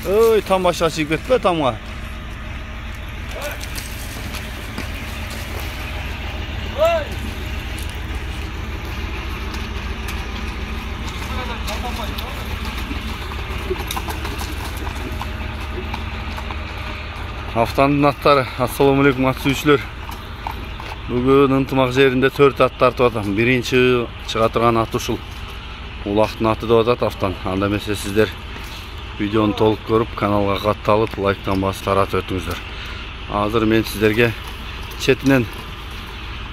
Ой, там başa çıkıp etme tamga. Haftanın atları. Assalamualaikum at sürücüler. Bugün ынтымақ жерінде 4 ат тартып атам. Birinci çığa turgan at ушул. Улактын аты деп атат автан. Анда эмесе сиздер видеону толук көрүп, каналга катталып, лайктан басып таратып өтүңүздөр. Азыр мен сиздерге четинен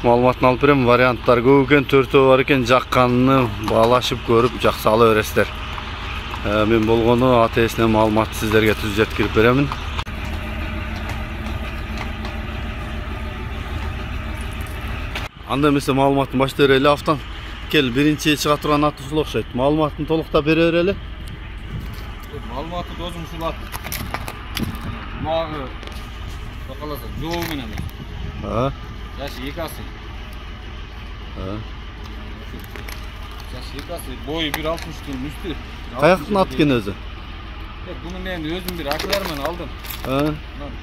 маалыматын алып берем. Варианттар көп экен, 4 бар экен. Жакканын баалашып көрүп, жакшы ала бересиздер. Мен болгону ат ээсинен маалыматты сиздерге түз жеткирип беремин. Анда эмесе маалыматын баштай берели автан. Кел, биринчи чыга турган ат ушул окшойт. Маалыматын толуктап бере берели. Маалыматы досум ушул ат. Магы бакаласа жоо менен. Жашы 2 асый. Жашы 2 асый, бою 1.60 үстү. Каяктын аты экен өзү? Буну мен өзүм бир акылар менен алдым.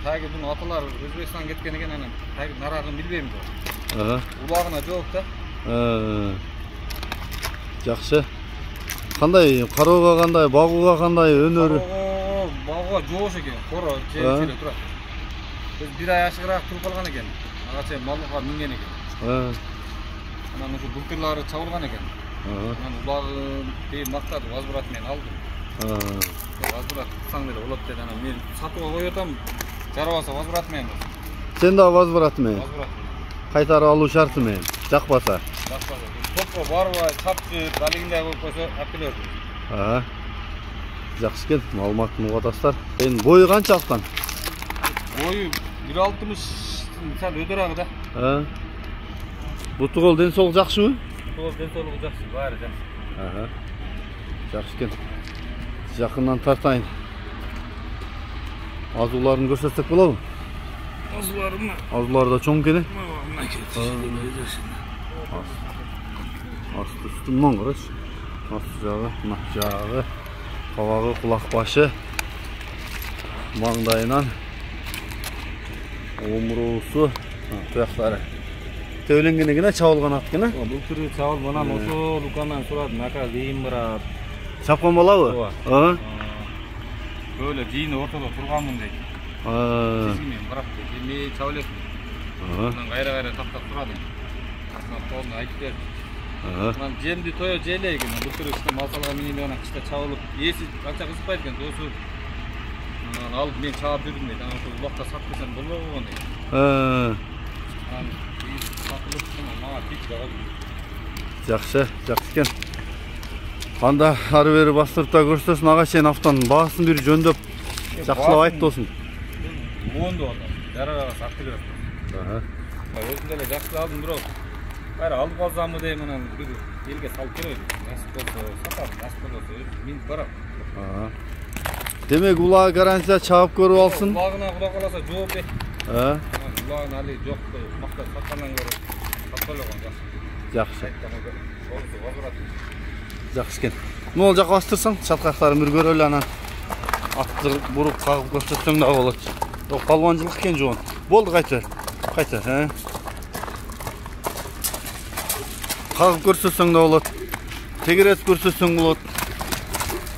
Таги буну аталар Өзбекстан кеткен экен, анан таги нарагын билбейм да. Улагына жооп да. Жакшы. Кандай кароого кандай, багууга кандай өнөрү? Багууга жоош экен, коро желе турат. Биз 1 ай ашыгыраак туруп калган экен. Ага чейин малга минген экен. Анан ушу былтырлары чабылган экен. Анан улагы бейин мактады, возврат менен алдым. Возврат кылсаң деле болот деди. Анан мен сатууга коюп атам. Жарабаса возврат менен. Сен да возврат менен? Возврат. Кайтарып алуу шарты менен. Жакпаса. Жакпаса. Топко барбай, чапчып, далигиндей коюп койсо алып келерди. Жакшы экен, маалыматын угуп атасыздар. Эми бою канчалыктан? Бою 1.60 сал өдөрагы да. Буту кол ден соолук жакшыбы? Буту ден соолугу жакшы, баары жакшы. Жакшы экен. Жакындан тартайын. Азууларын көрсөтсөк болобу? Азуулар да чоң экен. Асты үстүнөн караш. Асты жагы, мына жагы, кабагы, кулак башы, маңдайынан омуруусу, туяктары. Төбөлөнгөн чабылган ат экен. Былтыр чабылып, анан ошол укандан сурап, нака дейин барат. Чапкан балабы? Böyle dini ortada turganmın deydi. Çizgimen bırak dedi. Мен чабып элем. Анан кайра таптап турадым. Асына толну айтып берди. Анан жемди тое желе экен. Былтыр иште мал салган менен анан кышта чабылып, эси канча кызыкпайт экен. Досу анан алып мен чабып жүрдүм дейт. Анан ошол убакта сатпасам болбогон дейт. Анан сатылып мага тик жагып. Жакшы экен. Анда ары бери бастырып та көрсөсүн, ага чейин автан баасын бир жөндөп жакшылап айт досум. Монду анда. Жарага сатты керек. Өзүм деле жакшы алдым, бирок кайра алып калсамбы дейм, анан бир элге салып берет. Насип болсо сатам, насип болбосо минип барам. Демек улаа гарантия чабып көрүп алсын. Улагына кудай каласа жооп бер. Улагын али жок мактап саткандан көрө сатпалган жакшы. Жакшы. Жакшы экен. Могул жака бастырсаң, чаткактарын бир көрөлү, анан атты буруп кагып көрсөтсөң да болот. Жок, палванчылык экен жоон. Болду, кайтыр. Кагып көрсөтсөң да болот. Тегеретип көрсөтсөң болот.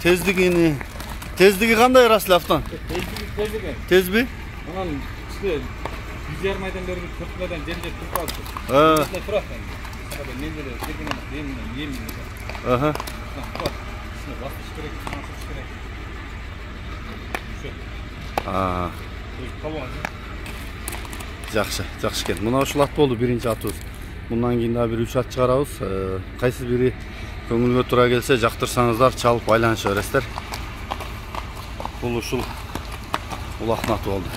Тездиги кандай Расыл автан? Тез экен. Тезби? Анан иште 1,5 айдан бери көпмөдөн жерде туруп калды. Турат. Мен деле тегенен эми. Жакшы экен. Мына ушул ат болду биринчи атыбыз. Мындан кийин дагы бир 3 ат чыгарабыз. Кайсы бири көңүлгө туура келсе, жактырсаңыздар чалып айланыша бересиздер. Бул ушул улактын аты болду.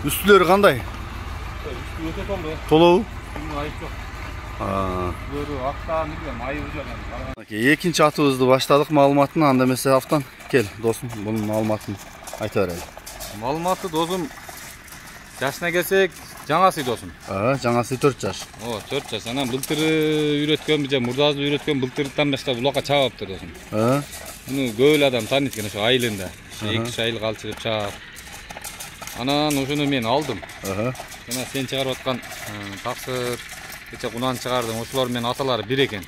Үстүлөрү кандай? Үстү өтө толду. Толобу? Айып жок. Бөрү акта билбейм, айыбы жок. Экинчи атыбызды баштадык маалыматын. Анда эмесе автан кел досум, бунун маалыматын айта берели. Маалыматы досум жашына келсек, жаңасы досум. Жаңасы 4 жаш. 4 жаш. Анан былтыр үйрөткөн, же мурдазы үйрөткөн былтырдан баштап улакка чабаптыр досум. Bunu көп адам таанıyт экен ошо айылында. 2-3 айыл калчырып чаап. Анан ошону мен алдым. Жана сен чыгарып аткан таксыр, кече кунан чыгардым. Ошолор менен аталары бир экен.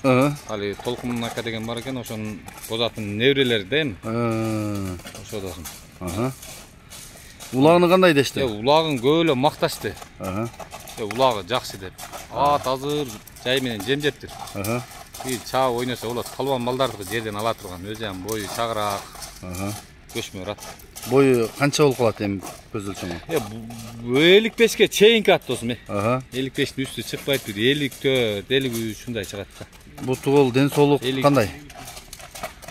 Али Толкун ака деген бар экен, ошонун бозатын неберелери да эми. Ошо досум. Улагыны кандай дешти? Улагын көп эле макташты. Улагы жакшы деп. Ат азыр жай менен жем жептир. Чаа ойносо болот. Калбан малдарды жерден ала турган. Өзү ham бою чагыраак. Көчмө ат. Бою канча болуп калат эми көз өлчөмү? 55ке чейинки ат досум. 55-тин үстү чыкпайт бир 54, 53 ушундай чыгат да. Буту кол ден соолук кандай?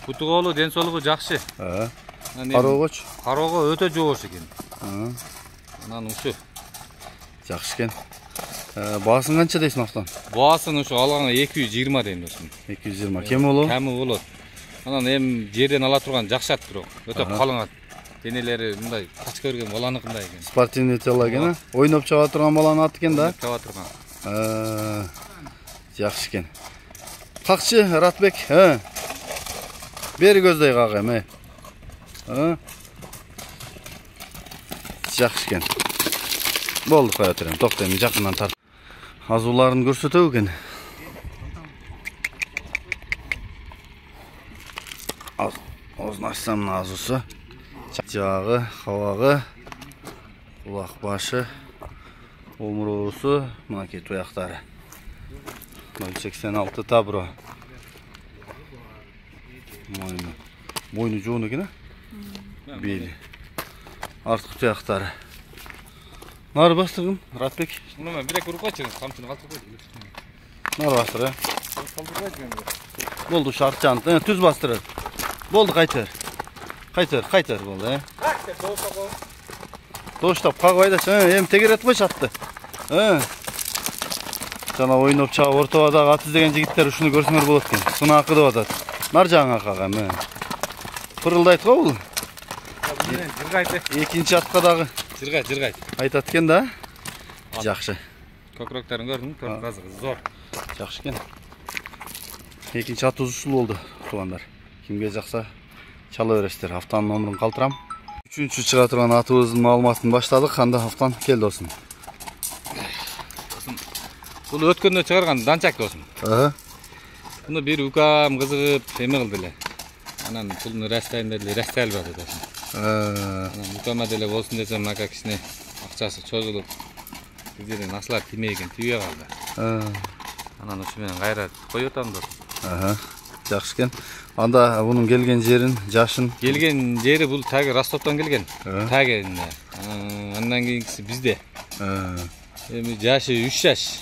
Буту колу ден соолугу жакшы. Кароогочу? Кароого өтө жоош экен. Анан ушу жакшы экен. Баасын канча дейсиң автан? Баасын ушу алганга 220 дейм досум. 220. Кем болот? Кеми болот. Анан эми жерден ала турган жакшы ат бирок. Өтө калың ат. Денелери мындай качка берген баланыкындай экен. Спортивный тело экен, ойноп чыга турган баланын аты экен да? Чыга турган. Жакшы экен. Какчы Ратбек? Бери көздөй как эми. Жакшы экен. Болду, кое турам. Токто эми жакындан тарт. Азууларын көрсөтөбү экен. Озун ачсам азуусу. Жагы, кабагы, кулак башы, омуроосу, мынакей туяктары. 0,86 табро. Мойну жоон экен, бели. Артқы туяктары. Нары бастыргын, Ратбек. Мына бирек уруп кайчы, камчыны калтырып койду. Нары бастыр, Болду, шарт жанды, түз бастырыр. Болду, кайтыр. Кайтыр болду, Доштап, кагып айдачы, эми тегеретип койчу атты. Жана ойноп чыгып ортобадагы ат издеген жигиттер ушуну көрсөңөр болот экен. Сынакы деп атат. Нар жагыңа кага эми. Пырылдайт го бул. Жыргайт. Экинчи атка дагы Жыргайт. айтат экен да. Жакшы. Көкрөктөрүн көрдүң, төрт казыгы зор. Жакшы экен. Экинчи атыбыз ушул болду, туугандар. Кимге жакса чала бересиздер. Автанын номурун калтырам. Үчүнчү чыга турган атыбыздын маалыматын баштадык. Анда автан кел досум. Бул өткөндө чыгарган данчак досум. Буну бир укам кызыгып эме кылды эле. Анан пулну растайын деле, растай албады досум. Анан укама деле болсун десем, ака кичине акчасы чозулуп, бир жерден аслар тиймей экен, тийбей калды. Анан ушу менен кайра коюп атам досум. Жакшы экен. Анда бунун келген жерин, жашын. Келген жери бул таги Ростовдон келген. Тагында. Андан кийинкиси бизде. Эми жашы 3 жаш.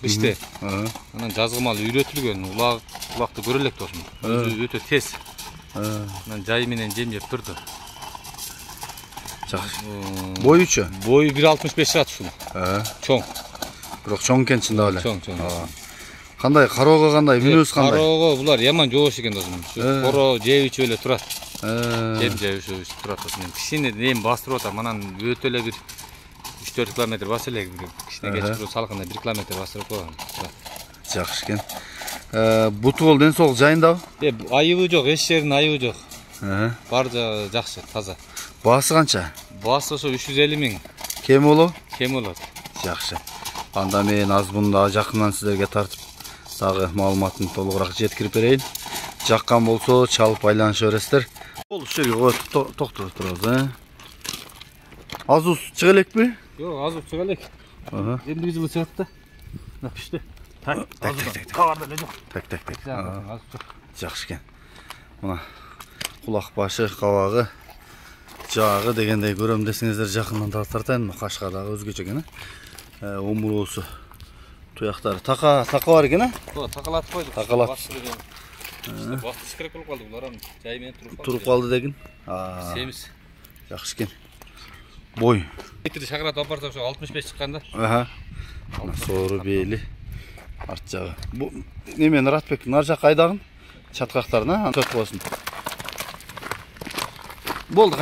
Биште. Анан жазгымал үйрөтүлгөн, улакты көрө элек досум. Өзү өтө тез. Анан жай менен жем жеп турду. Жакшы. Боючу? Бою 1,65 чыгат ушул. Чоң. Бирок чоң экен чында эле. Чоң. Кандай кароого кандай, мүнөз кандай? Кароого булар яман жоош экен досум. Коро жеп эле турат. Жем жеп турат досум. Кичине эми бастырып атам, анан өтө эле бир 3-4 километр басып эле кичине кечип салкында 1 километр бастырып койгон. Жакшы экен. Буту кол ден соолук жайындабы? Айыбы жок, эч жеринин айыбы жок. Бар жакшы, таза. Баасы канча? Баасы ошо 350 миң. Кем болобу? Кем болот. Жакшы. Анда мен азбында жакындан сиздерге тартып дагы маалыматын толугураак жеткирип берейин. Жаккан болсо чалып айланышып бересиздер. Бул ушул жерге коюп токтотуп турабыз, Азуз чыга элекпи? Жок, азуз чыга элек. Эмдиги жылы чыгат да. Мына пишти. Так. Кабарда эле жок. Так. Жакшы экен. Мына кулак башы, кабагы, жагы дегендей көрөм десеңиздер жакындан тартайын. Кашка дагы өзгөчө экен, омуроосу, туяктары. Така бар экен, Такалатып койдук. Такалат. Басты керек болуп калды, булар жай менен туруп калды деген. Семиз. Жакшы экен. Бой. Метр шагыратып апарсак ошо 65 чыкканда. Соору бели. Арт жагы. Бу немен Ратбек нар жак айдагын чаткактарына төт болсун. Болду.